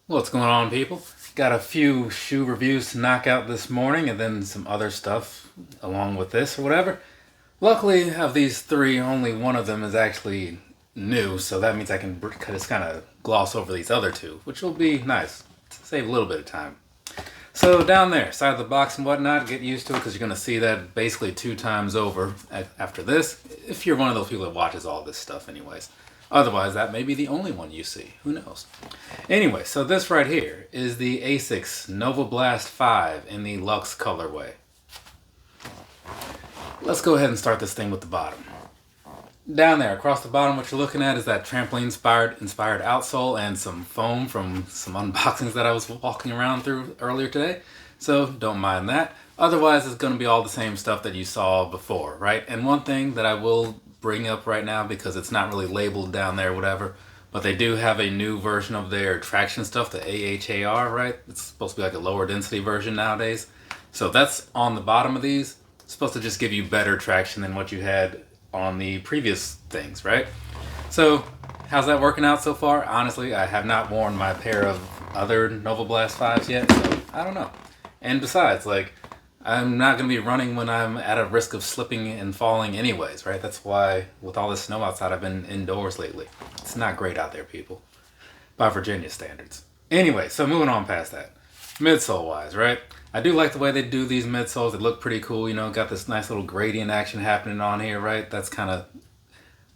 What's going on, people? Got a few shoe reviews to knock out this morning and then some other stuff along with this or whatever. Luckily, of these three, only one of them is actually new, so that means I can just kind of gloss over these other two, which will be nice. Save a little bit of time. So down there, side of the box and whatnot, get used to it because you're going to see that basically 2 times over after this, if you're one of those people that watches all this stuff anyways. Otherwise, that may be the only one you see. Who knows? Anyway, so this right here is the Asics Novablast 5 in the Luxe colorway. Let's go ahead and start this thing with the bottom. Down there, across the bottom, what you're looking at is that trampoline-inspired outsole and some foam from some unboxings that I was walking around through earlier today. So don't mind that. Otherwise, it's going to be all the same stuff that you saw before, right? And one thing that I will bring up right now, because it's not really labeled down there, whatever, but they do have a new version of their traction stuff, the AHAR, right? It's supposed to be like a lower density version nowadays. So that's on the bottom of these. It's supposed to just give you better traction than what you had on the previous things, right? So how's that working out so far? Honestly, I have not worn my pair of other Novablast 5s yet, so I don't know. And besides, like, I'm not going to be running when I'm at a risk of slipping and falling anyways, right? That's why with all this snow outside, I've been indoors lately. It's not great out there, people, by Virginia standards. Anyway, so moving on past that. Midsole wise, right? I do like the way they do these midsoles. They look pretty cool, you know, got this nice little gradient action happening on here, right? That's kind of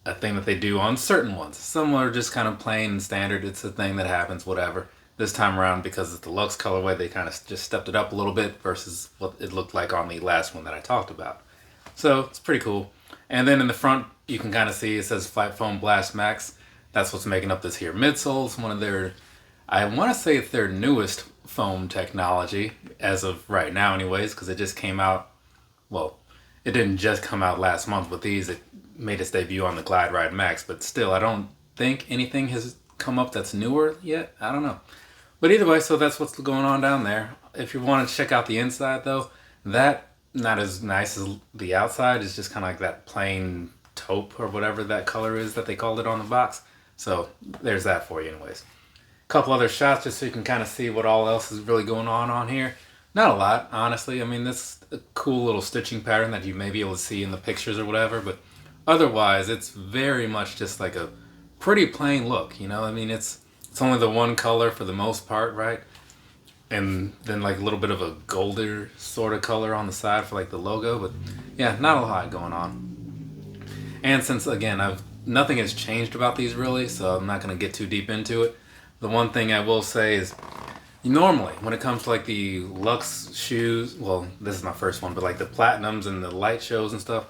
a thing that they do on certain ones. Some are just kind of plain and standard. It's a thing that happens, whatever. This time around, because it's the Luxe colorway, they kind of just stepped it up a little bit versus what it looked like on the last one that I talked about. So it's pretty cool. And then in the front, you can kind of see it says Flat Foam Blast Max. That's what's making up this here midsole. It's one of their, I want to say it's their newest foam technology as of right now anyways, because it just came out, well, it didn't just come out last month with these. It made its debut on the Glide Ride Max, but still, I don't think anything has come up that's newer yet. I don't know. But either way, so that's what's going on down there. If you want to check out the inside though, that not as nice as the outside. It's just kind of like that plain taupe or whatever that color is that they called it on the box. So there's that for you anyways. Couple other shots just so you can kind of see what all else is really going on here. Not a lot, honestly. I mean, this is a cool little stitching pattern that you may be able to see in the pictures or whatever, but otherwise it's very much just like a pretty plain look, you know? I mean, it's only the one color for the most part, right? And then like a little bit of a golder sort of color on the side for like the logo, but yeah, not a lot going on. And since again, nothing has changed about these really, so I'm not going to get too deep into it. The one thing I will say is normally when it comes to like the Luxe shoes, well, this is my first one, but like the platinums and the light shows and stuff,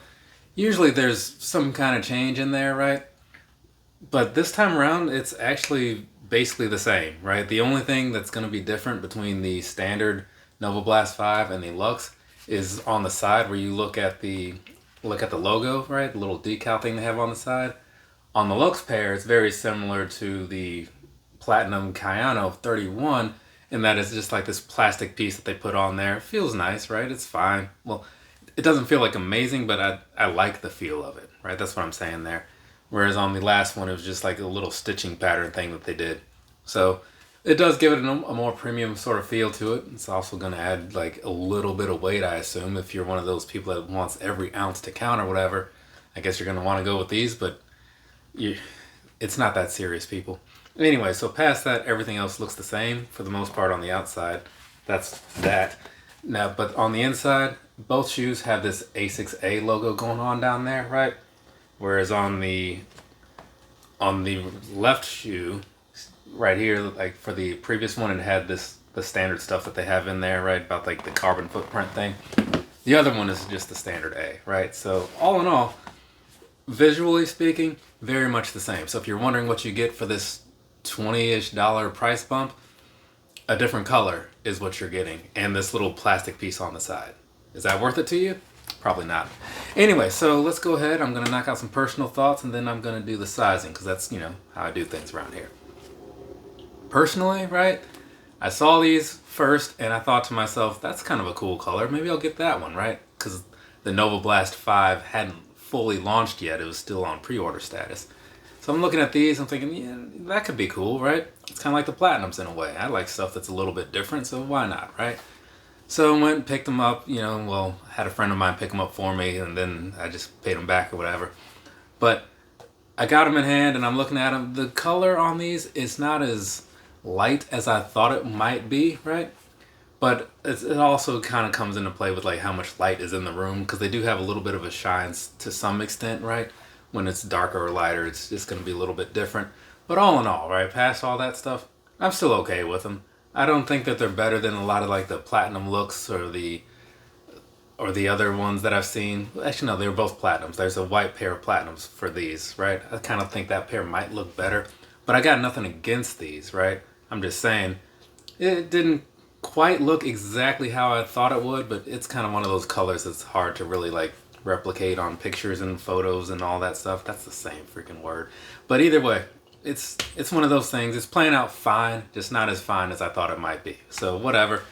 usually there's some kind of change in there, right? But this time around, it's actually basically the same, right? The only thing that's going to be different between the standard Novablast 5 and the Luxe is on the side where you look at the logo, right? The little decal thing they have on the side. On the Luxe pair, it's very similar to the Platinum Kayano 31 in that it's just like this plastic piece that they put on there. It feels nice, right? It's fine. Well, it doesn't feel like amazing, but I like the feel of it, right? That's what I'm saying there. Whereas on the last one, it was just like a little stitching pattern thing that they did. So it does give it a more premium sort of feel to it. It's also going to add like a little bit of weight, I assume. If you're one of those people that wants every ounce to count or whatever, I guess you're going to want to go with these, but it's not that serious, people. Anyway, so past that, everything else looks the same for the most part on the outside. That's that. Now, but on the inside, both shoes have this Asics A logo going on down there, right? Whereas on the left shoe, right here, like for the previous one, it had the standard stuff that they have in there, right? About like the carbon footprint thing. The other one is just the standard A, right? So all in all, visually speaking, very much the same. So if you're wondering what you get for this $20-ish price bump, a different color is what you're getting, and this little plastic piece on the side. Is that worth it to you? Probably not. Anyway, so let's go ahead. I'm going to knock out some personal thoughts, and then I'm going to do the sizing, because that's, you know, how I do things around here. Personally, right, I saw these first, and I thought to myself, that's kind of a cool color. Maybe I'll get that one, right? Because the Novablast 5 hadn't fully launched yet. It was still on pre-order status. So I'm looking at these, I'm thinking, yeah, that could be cool, right? It's kind of like the Platinums in a way. I like stuff that's a little bit different, so why not, right? So I went and picked them up, you know, well, had a friend of mine pick them up for me, and then I just paid them back or whatever. But I got them in hand, and I'm looking at them. The color on these is not as light as I thought it might be, right? But it also kind of comes into play with like how much light is in the room, because they do have a little bit of a shine to some extent, right? When it's darker or lighter, it's just going to be a little bit different. But all in all, right, past all that stuff, I'm still okay with them. I don't think that they're better than a lot of like the Platinum looks or the other ones that I've seen. Actually, no, they were both Platinums. There's a white pair of Platinums for these, right? I kind of think that pair might look better, but I got nothing against these, right? I'm just saying it didn't quite look exactly how I thought it would, but it's kind of one of those colors that's hard to really like replicate on pictures and photos and all that stuff. That's the same freaking word. But either way, it's one of those things. It's playing out fine, just not as fine as I thought it might be. So whatever.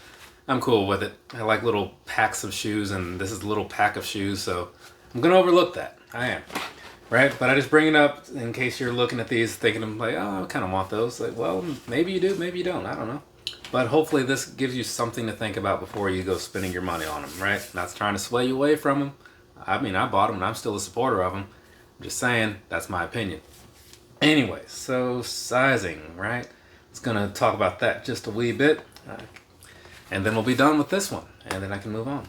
I'm cool with it. I like little packs of shoes, and this is a little pack of shoes, so I'm gonna overlook that. I am. Right? But I just bring it up in case you're looking at these thinking I'm like, oh, I kind of want those. Like, well, maybe you do, maybe you don't. I don't know. But hopefully this gives you something to think about before you go spending your money on them, right? Not trying to sway you away from them. I mean, I bought them and I'm still a supporter of them. I'm just saying, that's my opinion. Anyway, so sizing, right? It's gonna talk about that just a wee bit. And then we'll be done with this one. And then I can move on.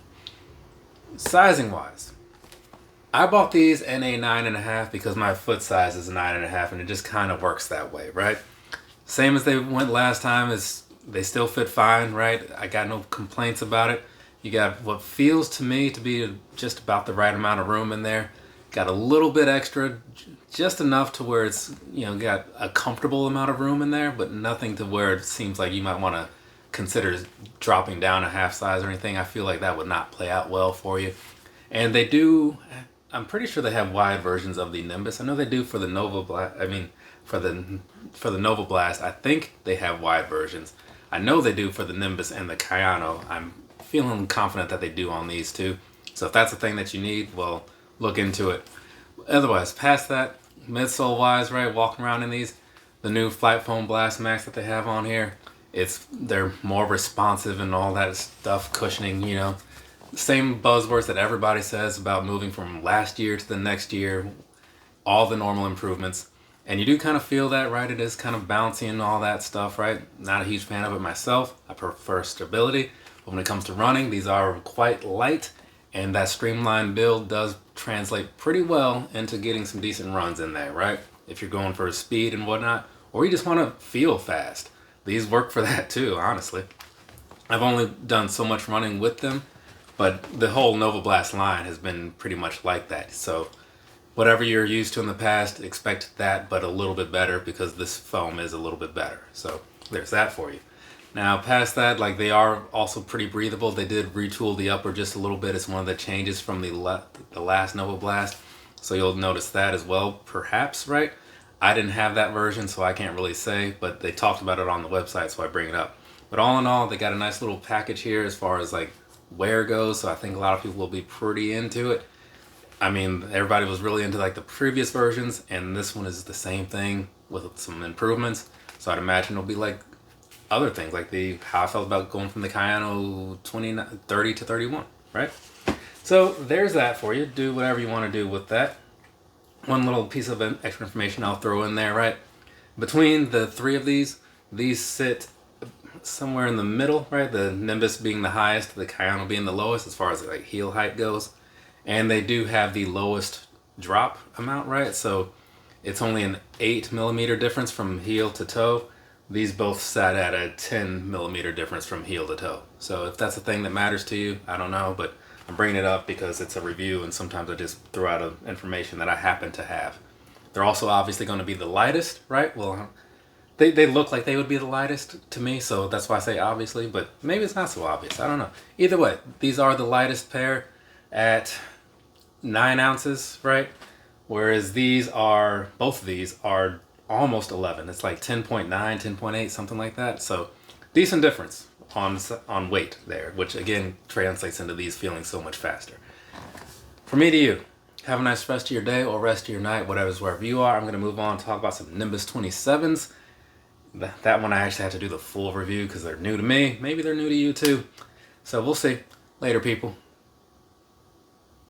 Sizing wise, I bought these in a 9.5 because my foot size is a 9.5 and it just kind of works that way, right? Same as they went last time, is they still fit fine, right? I got no complaints about it. You got what feels to me to be just about the right amount of room in there. Got a little bit extra, just enough to where it's, you know, got a comfortable amount of room in there, but nothing to where it seems like you might want to consider dropping down a half size or anything. I feel like that would not play out well for you. And they do, I'm pretty sure they have wide versions of the Nimbus. I know they do for the Novablast. I mean, for the Novablast, I think they have wide versions. I know they do for the Nimbus and the Kayano. I'm feeling confident that they do on these too. So if that's a thing that you need, well, look into it. Otherwise, past that, midsole wise, right, walking around in these, the new Flight Foam Blast Max that they have on here, they're more responsive and all that stuff, cushioning, you know. Same buzzwords that everybody says about moving from last year to the next year, all the normal improvements. And you do kind of feel that, right? It is kind of bouncy and all that stuff, right? Not a huge fan of it myself. I prefer stability. But when it comes to running, these are quite light, and that streamlined build does translate pretty well into getting some decent runs in there, right? If you're going for speed and whatnot, or you just want to feel fast. These work for that too, honestly. I've only done so much running with them, but the whole Novablast line has been pretty much like that. So whatever you're used to in the past, expect that, but a little bit better, because this foam is a little bit better. So there's that for you. Now past that, like, they are also pretty breathable. They did retool the upper just a little bit. It's one of the changes from the last Novablast. So you'll notice that as well, perhaps, right? I didn't have that version, so I can't really say, but they talked about it on the website, so I bring it up. But all in all, they got a nice little package here as far as like wear goes, so I think a lot of people will be pretty into it. I mean, everybody was really into like the previous versions, and this one is the same thing with some improvements. So I'd imagine it'll be like other things, like how I felt about going from the Kayano 30 to 31, right? So there's that for you. Do whatever you want to do with that. One little piece of extra information I'll throw in there, right? Between the three of these sit somewhere in the middle, right? The Nimbus being the highest, the Kayano being the lowest as far as like heel height goes. And they do have the lowest drop amount, right? So it's only an 8mm difference from heel to toe. These both sat at a 10mm difference from heel to toe. So if that's a thing that matters to you, I don't know, but I'm bringing it up because it's a review, and sometimes I just throw out information that I happen to have. They're also obviously going to be the lightest, right? Well, they look like they would be the lightest to me, so that's why I say obviously, but maybe it's not so obvious. I don't know. Either way, these are the lightest pair at 9 ounces, right? Whereas both of these are almost 11. It's like 10.9, 10.8, something like that. So decent difference on weight there, which again translates into these feeling so much faster. From me to you, have a nice rest of your day or rest of your night, wherever you are. I'm going to move on and talk about some Nimbus 27s. That one I actually had to do the full review because they're new to me. Maybe they're new to you too. So we'll see. Later, people.